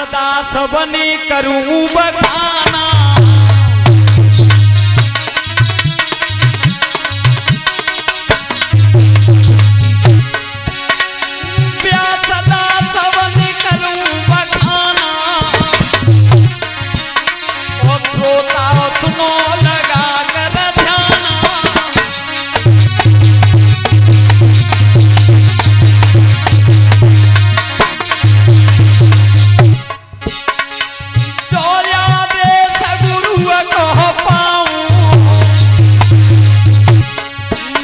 सदा सबनी करूं बखाना। सदा सबनी करूं बखाना और श्रोता सुनो लगा कर ध्यान। चौया देश गुरु को पाऊं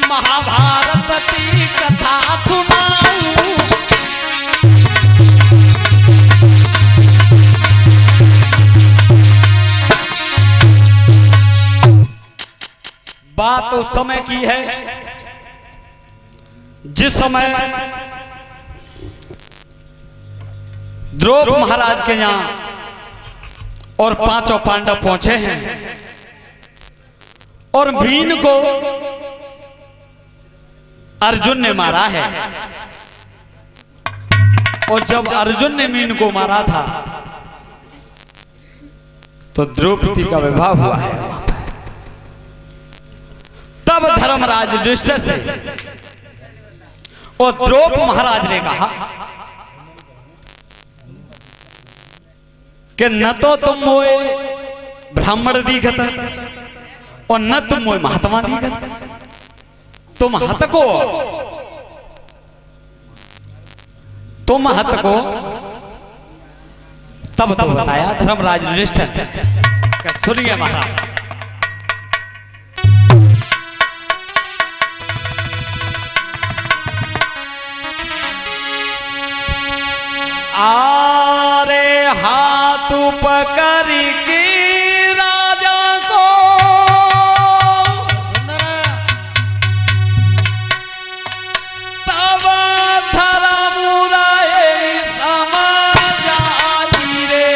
महाभारत की कथा सुनाऊं। बात उस समय की है जिस समय द्रौपदी महाराज के यहाँ और पांचों पांडव पहुंचे हैं और भीम को अर्जुन ने मारा है। और जब अर्जुन ने मीन को मारा था तो द्रौपदी का विवाह हुआ है। तब धर्मराज युधिष्ठिर से और द्रौपदी महाराज ने कहा कि न तो तुम मोए ब्राह्मण दिखत और न तुम मोए महात्मा दिखत, तुम हत को तब तो बताया धर्मराज युधिष्ठिर कि सुनिए महाराज, आरे हाथ पकड़ के राजा को तब धर्म राय समझ आई रे।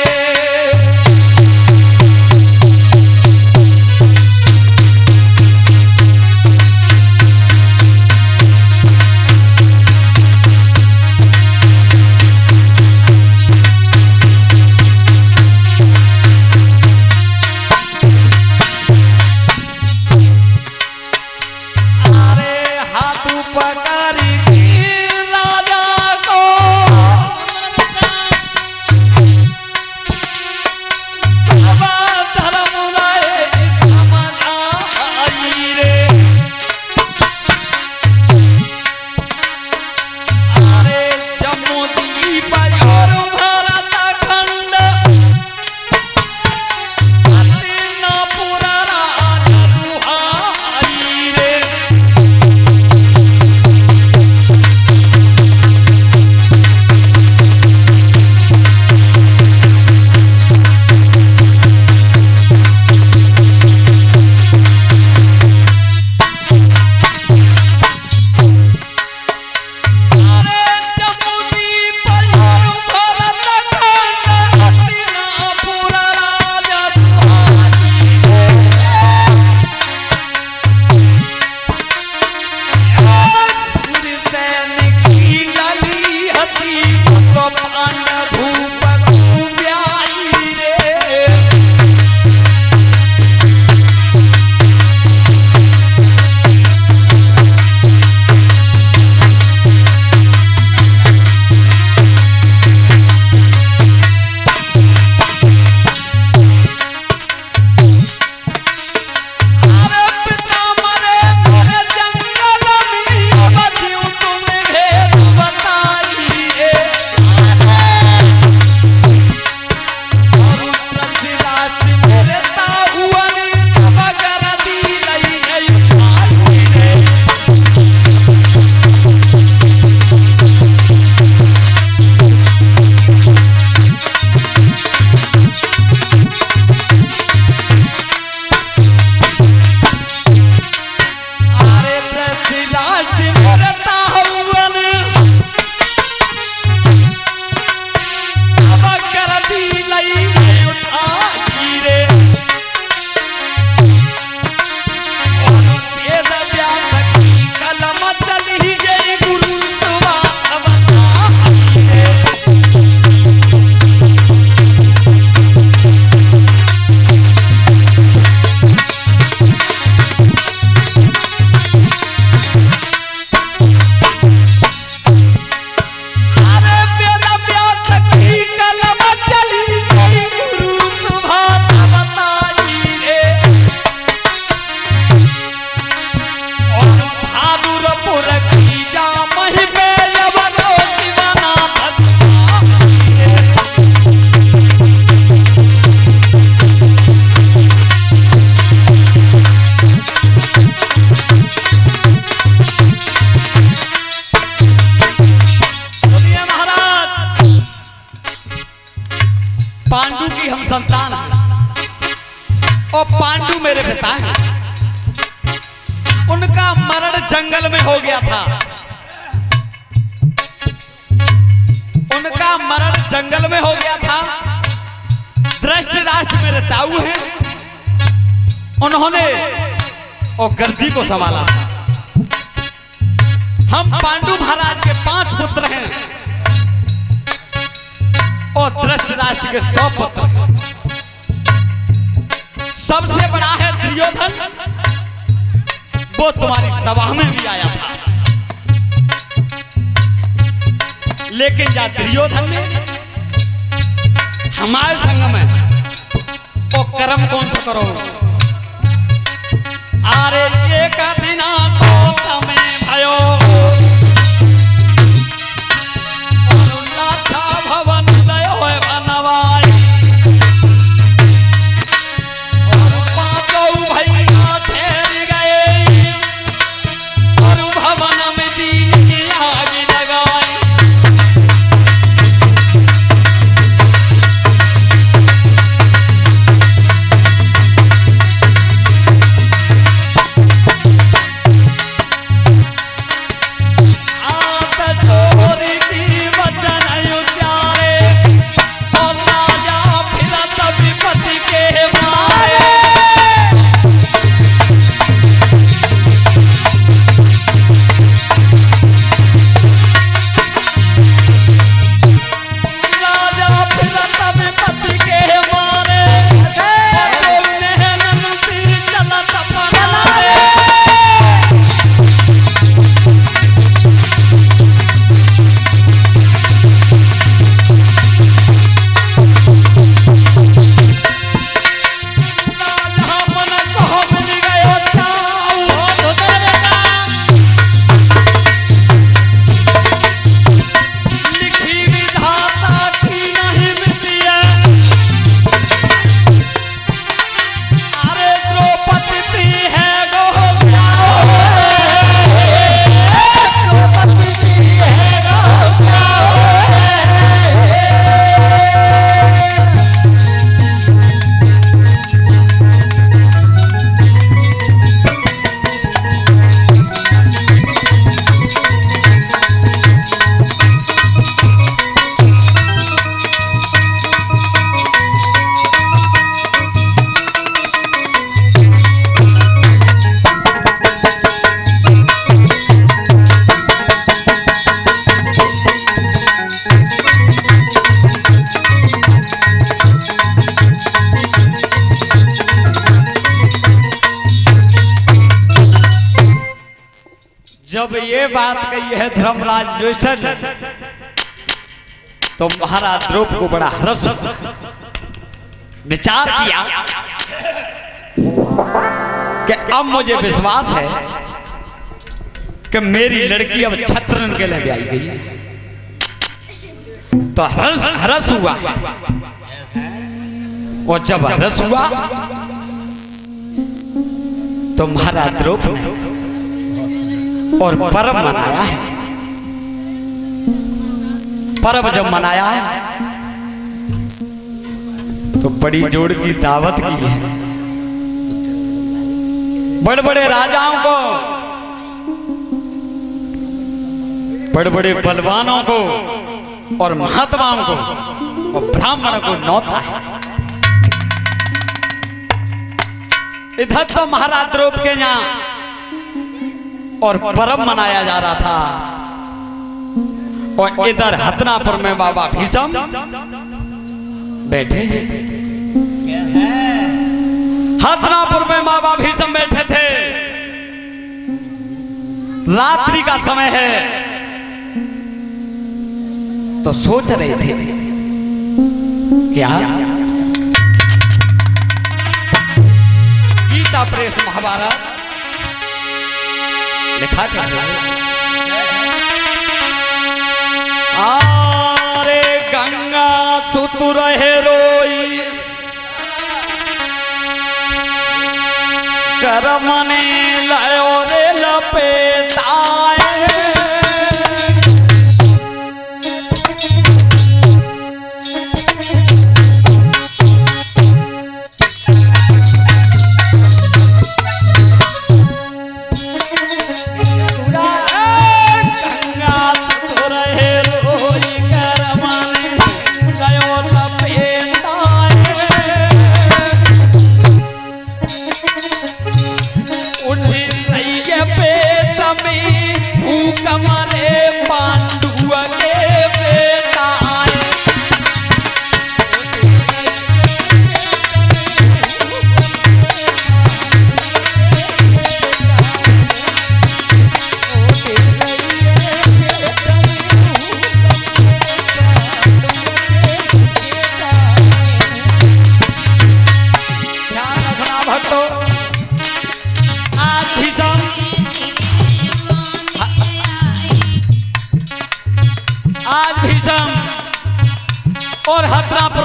पांडु की हम संतान हैं और पांडु मेरे पिता हैं। उनका मरण जंगल में हो गया था। उनका मरण जंगल में हो गया था। धृतराष्ट्र मेरे ताऊ हैं। उन्होंने और गद्दी को संभाला। हम पांडु महाराज के 5 पुत्र हैं और धृतराष्ट्र के 100 पुत्र हैं। सबसे बड़ा है दुर्योधन, वो तुम्हारी सभा में भी आया था। लेकिन जा दुर्योधन ने हमारे संग में वो कर्म कौन सा करो। अरे एक दिना को तमें भयो भवन दयो बनवाई और 5 भैया ठहर गए और भवन में दीन की आग लगाई। जब ये बात कही है धर्मराज युधिष्ठिर ने तो महाराज द्रौपदी को बड़ा हर्ष विचार किया कि अब मुझे विश्वास है कि मेरी लड़की अब छत्रन के लिए आई गई है। तो हर्ष हुआ और जब हर्ष हुआ तो महाराज द्रौपदी ने और पर्व मनाया है। पर्व जब मनाया है तो बड़ी जोड़ की दावत की है। बड़े बड़े राजाओं को, बड़े बड़े बलवानों को और महात्माओं को और ब्राह्मणों को न्योता है। इधर तो महाराज द्रौपदी के यहाँ और पर्व मनाया जा रहा था और इधर हस्तिनापुर में बाबा भीष्म बैठे। हस्तिनापुर में बाबा भीष्म बैठे थे। रात्रि का समय है तो सोच रहे थे क्या गीता प्रेस महाभारत लिखा कैसे आरे गंगा सुत रहे रोई करमने लायो रे लपेटाए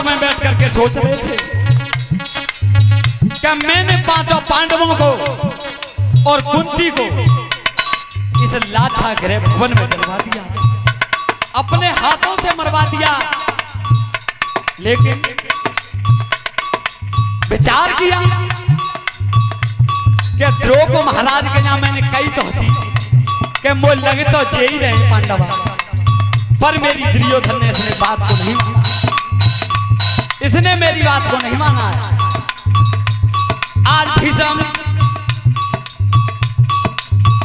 में बैठ करके सोच रहे थे कि मैंने पांचों पांडवों को और कुंती को इस लाछा गृह भवन में जलवा दिया, अपने हाथों से मरवा दिया। लेकिन विचार किया कि द्रौपदी महाराज के यहाँ मैंने कही तो होती कि मोल लगे तो जे ही रहे पांडवा, पर मेरी दुर्योधन ने इसने बात को नहीं माना, इसने मेरी बात को नहीं माना है। आज भीष्म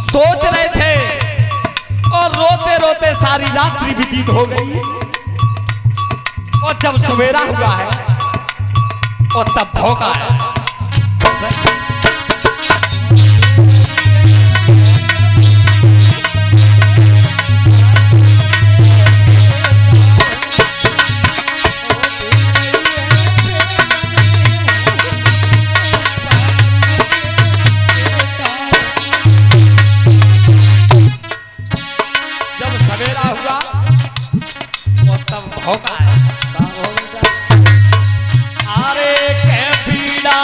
सोच रहे थे और रोते रोते सारी रात्रि व्यतीत हो गई, और जब सवेरा हुआ है और तब भौंका है। जब सवेरा हुआ और तब भौंका है। अरे के पीड़ा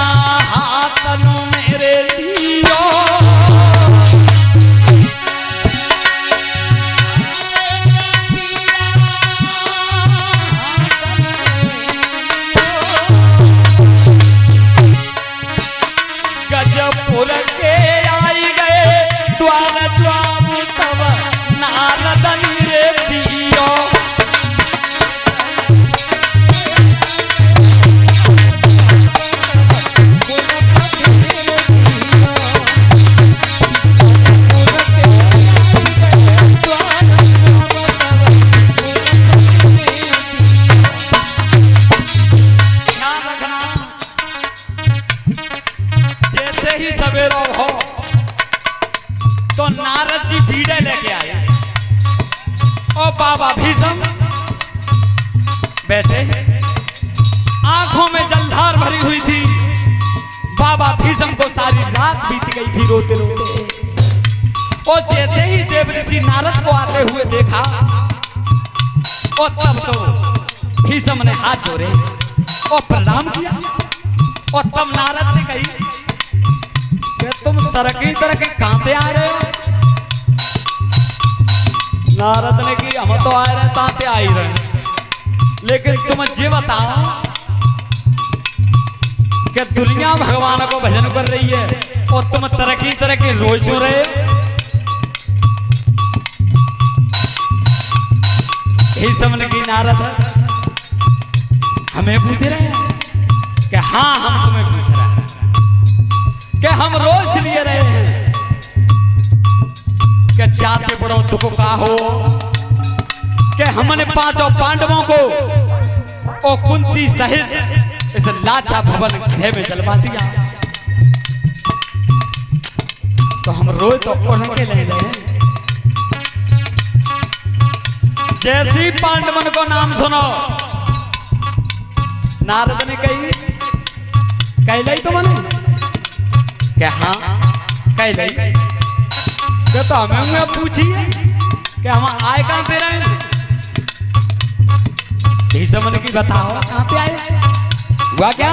हाथन मेरे लियो, गजपुर के आई गए द्वार द्वार तब नारदन रे दियो। जैसे ही सवेरा हो तो नारद जी बीड़े लेके आए और बाबा भीष्म बैठे, आंखों में जलधार भरी हुई थी। बाबा भीष्म को सारी रात बीत गई थी रोते रोते, और जैसे ही देवऋषि नारद को आते हुए देखा और तब तो भीष्म ने हाथ जोड़े और प्रणाम किया, और तब नारद ने कही कि तुम तरक्की तरक्की कांते आ रहे हो। नारद ने कि हम तो आ रहे तांते आ ही रहे, लेकिन तुम ये बताओ कि दुनिया भगवान को भजन कर रही है और तुम तरक्की तरक्की रोज क्यों रहे हो। यही समझ की नारद हमें पूछ रहे हैं कि हाँ हम तुम्हें पूछ रहे हैं कि हम रोज लिए रहे हैं कि जाते बड़ो दुख का हो कि हमने पांचों पांडवों को और कुंती सहित इस लाछा भवन गृह में जलवा दिया, तो हम रोज तो उनके ले गए। जैसी पांडवन को नाम सुनो, नारद ने कही कहलाई तो मने कि हाँ कहलाई, तो हमें पूछिए कि हम आए कहां पे रहे। भीष्म की बताओ कहां पे आए, हुआ क्या।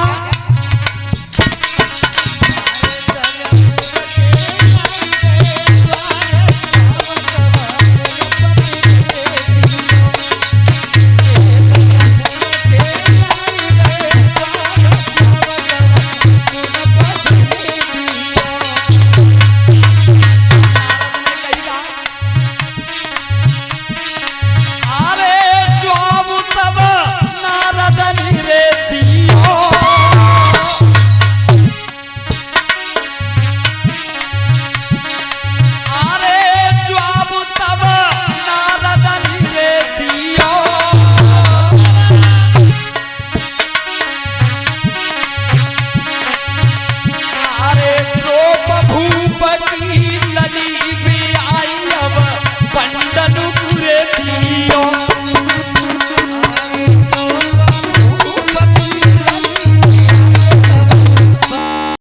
पंडन पूरे दियो।